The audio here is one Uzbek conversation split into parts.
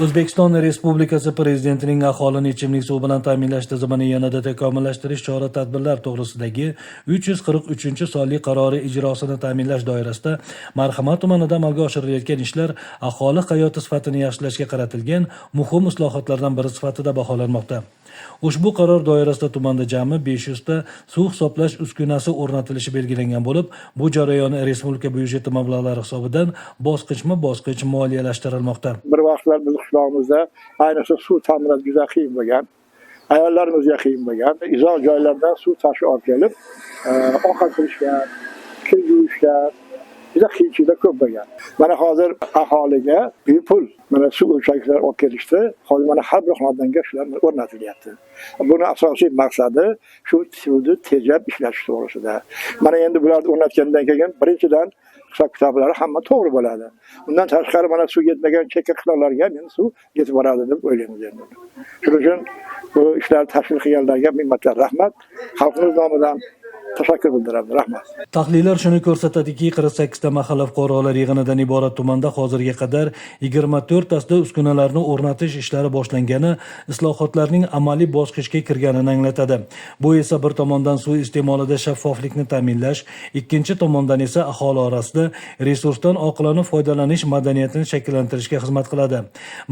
O'zbekiston Respublikasi Prezidentining aholini ichimlik suvi bilan ta'minlash tizimini yanada takomillashtirish chora-tadbirlar to'g'risidagi 343-sonli qarori ijrosini ta'minlash doirasida Marhamat tumanida amalga oshirilayotgan ishlar aholi hayoti sifatini yaxshilashga qaratilgan muhim islohotlardan biri sifatida baholanmoqda. Ushbu qaror doirasida tumanda jami 500 ta suv hisoblash uskunasi o'rnatilishi belgilangan bo'lib, bu jarayon respublika byudjeti mablag'lari hisobidan bosqichma-bosqich moliyalashtirilmoqda. Bir vaqtlar biz qishlog'imizda ayniqsa suv ta'minoti juda qiyin bo'lgan. Ayollarimizga qiyin bo'lgan. Izoh joylardan suv tashib olib kelib, oqartirishgan, kir yuvishgan, juda qiyinchiliklar ko'p bo'lgan. Mana hozir aholiga bepul mana suv o'lchagichlar olib kelishdi. Hozir mana har bir xonadonga shular o'rnatilyapti. Buni asosiy maqsadi shu suvni tejab ishlash to'g'risida. Mana endi bularni o'rnatgandan keyin birinchidan hisob-kitoblari hamma to'g'ri bo'ladi. Undan tashqari mana suv yetmagan chekka qishloqlarga endi suv yetib boradi deb o'ylaymiz endi. Shuning uchun bu ishlarni tashkil qilganlarga minnatdor rahmat. Xalqimiz nomidan tashakkur bildiraman. Rahmat. Tahlillar shuni ko'rsatadiki, 48 ta mahalla fuqarolar yig'inidan iborat tumanda hozirga qadar 24 tasida uskunalarni o'rnatish ishlari boshlangani islohotlarning amaliy bosqichga kirganini anglatadi. Bu esa bir tomondan suv iste'molida shaffoflikni ta'minlash, ikkinchi tomondan esa aholi orasida resursdan oqilona foydalanish madaniyatini shakllantirishga xizmat qiladi.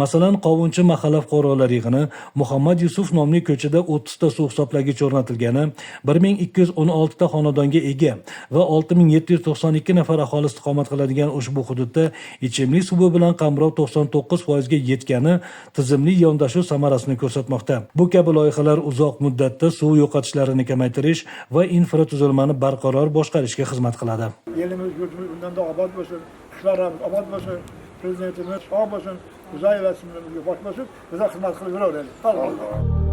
Masalan, Qovunchi mahalla fuqarolar yig'ini Muhammad Yusuf nomli ko'chada 30 ta suv hisoblagich o'rnatilgani, 1216 ta xonadonga ega va 6792 nafar aholi istiqomat qiladigan ushbu hududda ichimlik suvi bilan qamrov 99% ga yetgani tizimli yondashuv samarasini ko'rsatmoqda. Bu kabi loyihalar uzoq muddatda suv yo'qotishlarini kamaytirish va infratuzilmani barqaror boshqarishga xizmat qiladi. Elimiz, yurtimiz bundan da obod bo'lsin, qishlarimiz obod bo'lsin, prezidentimiz sog' bo'lsin, uzay va bosh bo'lsin, biza xizmat qilib yuraveradi.